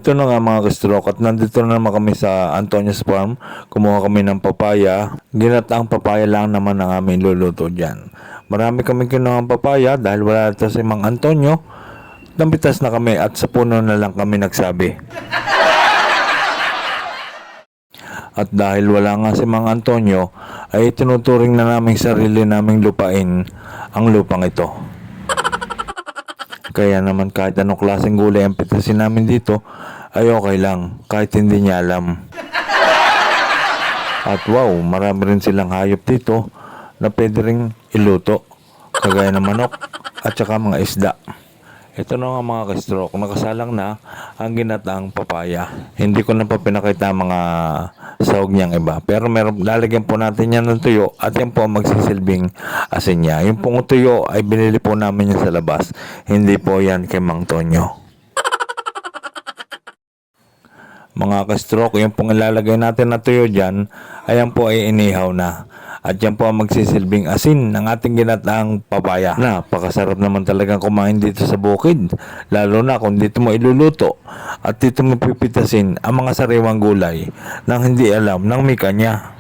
Ito na nga mga ka-stroke at nandito na naman kami sa Antonio's Farm. Kumuha kami ng papaya. Ginataang papaya lang naman ang aming luluto dyan. Marami kami kinuha ng papaya dahil wala ito si Mang Antonio. Nambitas na kami at sa puno na lang kami nagsabi. At dahil wala nga si Mang Antonio, ay tinuturing na naming sarili naming lupain ang lupang ito. Kaya naman kahit anong klaseng gulay ang pitasin namin dito, ay okay lang kahit hindi niya alam. At wow, marami rin silang hayop dito na pwede rin iluto, kagaya ng manok at saka mga isda. Ito na nga mga ka-stroke, nakasalang na ang ginataang papaya. Hindi ko na pa pinakita mga sahog niyang iba. Pero lalagyan po natin yan ng tuyo at yan po ang magsisilbing asin niya. Yung pong tuyo ay binili po namin yan sa labas. Hindi po yan kay Mang Tonyo. Mga ka-stroke, yung pong ilalagay natin na tuyo dyan, ayan po ay inihaw na. At yan po ang magsisilbing asin ng ating ginataang papaya. Napakasarap naman talagang kumain dito sa bukid. Lalo na kung dito mo iluluto at dito mo pipitasin ang mga sariwang gulay nang hindi alam ng mika niya.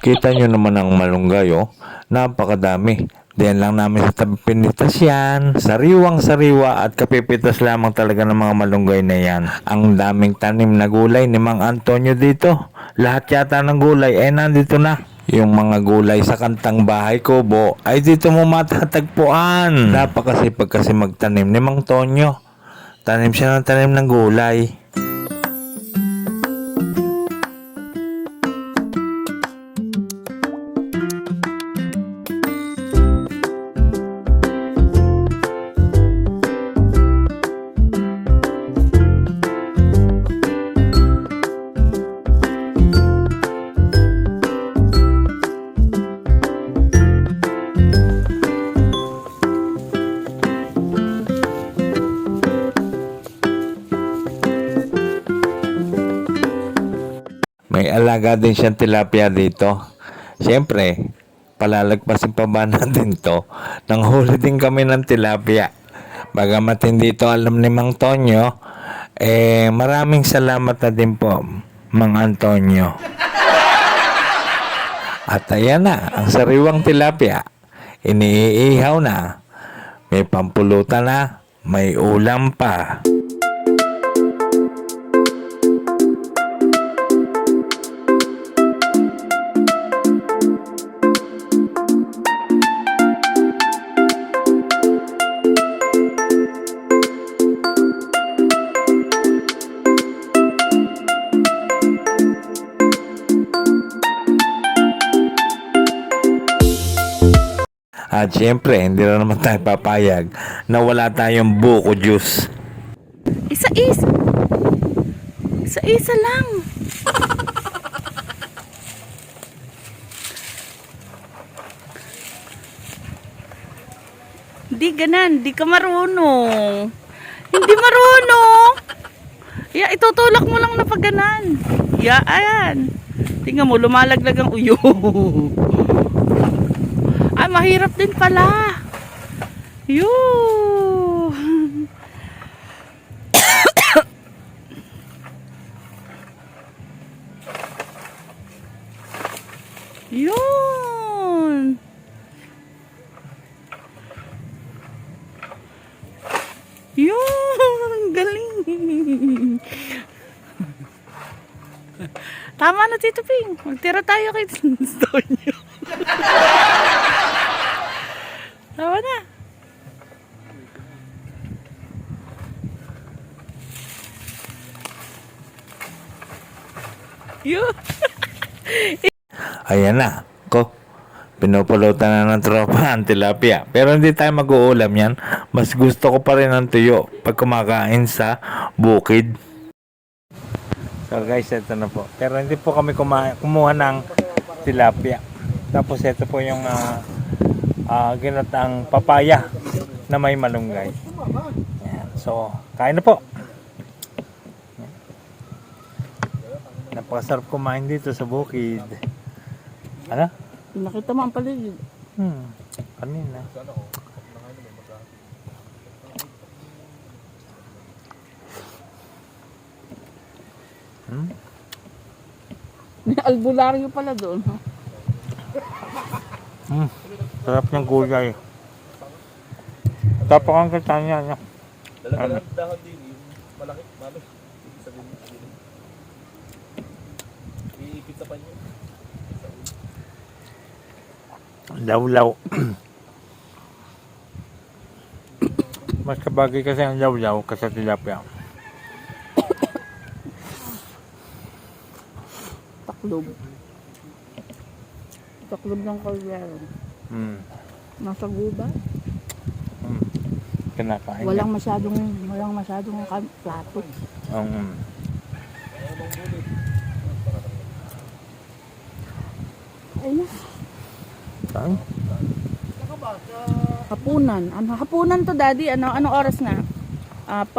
Kita nyo naman ang malunggay, oh. Napakadami. Diyan lang namin sa tabi pinitas yan. Sariwang-sariwa at kapipitas lamang talaga ng mga malunggay na yan. Ang daming tanim na gulay ni Mang Antonio dito. Lahat yata ng gulay ay nandito na. Yung mga gulay sa kantang bahay kubo ay dito mo matatagpuan. Napakasipag kasi magtanim ni Mang Tonyo. Tanim siya ng tanim ng gulay. May alaga din siyang tilapia dito. Siyempre, palalagpasin pa ba natin to? Nang huli din kami ng tilapia. Bagamat hindi to alam ni Mang Tonyo, maraming salamat na din po, Mang Antonio. At ayan na, ang sariwang tilapia. Iniihaw na. May pampulutan na. May ulam pa. At syempre, hindi na naman tayo papayag na wala tayong buko juice. Isa-isa. Isa-isa lang. Di ganan, di ka marunong. Hindi marunong. Itutulak mo lang na pag ganan. Ayan. Tingnan mo, lumalaglag ang uyo. Ay, mahirap din pala. Yun. Yun. Yun. Galing. Tama na, Tito Ping. Magtira tayo kay Tonyo. Tama na. Yun. Ayan na. Pinupulutan na ng tropa ang tilapia. Pero hindi tayo mag-uulam yan. Mas gusto ko pa rin ang tuyo pag kumakain sa bukid. So guys, ito na po. Pero hindi po kami kumuha ng tilapia. Tapos ito po yung ginataang papaya na may malunggay. Yan. So, kain na po. Napakasarap kumain dito sa bukid. Ano? Nakita mo ang paligid. Kanina. May albularyo pala doon. Sarap ng gulay. Tapos ang katanya niya. Dalaga ng dahon din, yung malaki, mami. Ibig sabihin mo, iipit sa panyo. Lawlaw. Mas kabagay kasi ang lawlaw kasi tilapia. Taklob. Taklob ng kalyero. Nasa guba. Kinakain Walang masyadong plato. Ay na. Saan? Hapunan. Ano hapunan to, Daddy? Ano oras na? 5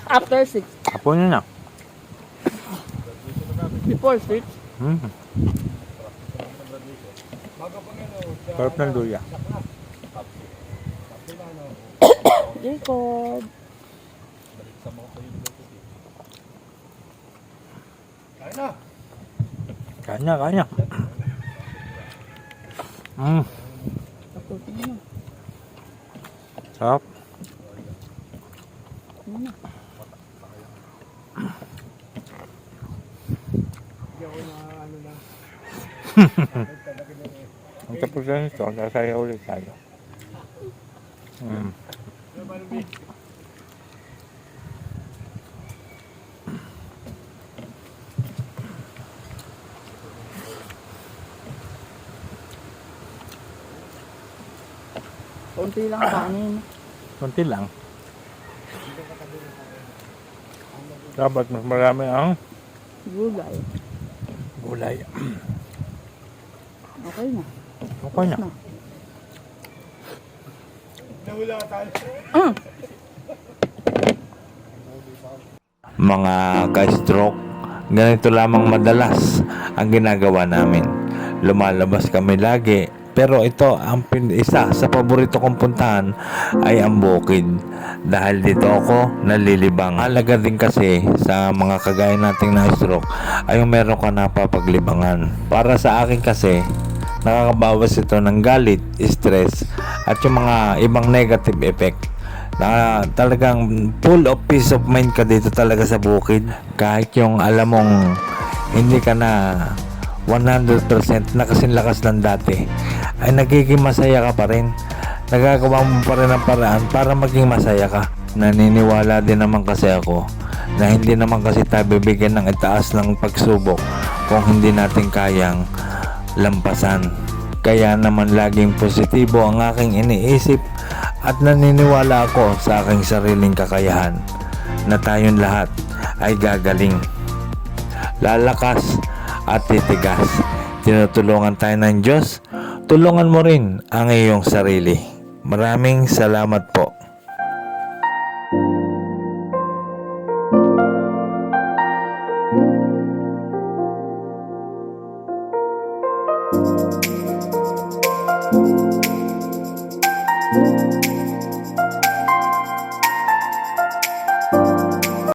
after 6. Apo niya na. Before 6. Sarap ng luya. Jacob. Kanya. Tapusin mo. Sarap. Ano na? Ang tapos na nito, nasaya ulit tayo. Konti lang kanin. Kunti lang. Dapat mas marami ang Gulay. gulay. Okay na. Okay na. Mga ka-stroke, ganito lamang madalas ang ginagawa namin. Lumalabas kami lagi, pero ito ang isa sa paborito kong puntahan ay ang bukid. Dahil dito ako nalilibang. Halaga din kasi sa mga kagaya nating na-stroke ay yung meron ka napapaglibangan. Para sa akin kasi, nakakabawas ito ng galit, stress, at yung mga ibang negative effect. Na talagang full of peace of mind ka dito talaga sa bukid. Kahit yung alam mong hindi ka na 100% na kasing lakas ng dati, ay nagiging masaya ka pa rin. Nagagawa mo pa rin ang paraan para maging masaya ka. Naniniwala din naman kasi ako na hindi naman kasi tayo bibigyan ng itaas ng pagsubok kung hindi natin kayang lampasan. Kaya naman laging positibo ang aking iniisip at naniniwala ako sa aking sariling kakayahan na tayong lahat ay gagaling, lalakas at titigas. Tinutulungan tayo ng Diyos. Tulungan mo rin ang iyong sarili. Maraming salamat po.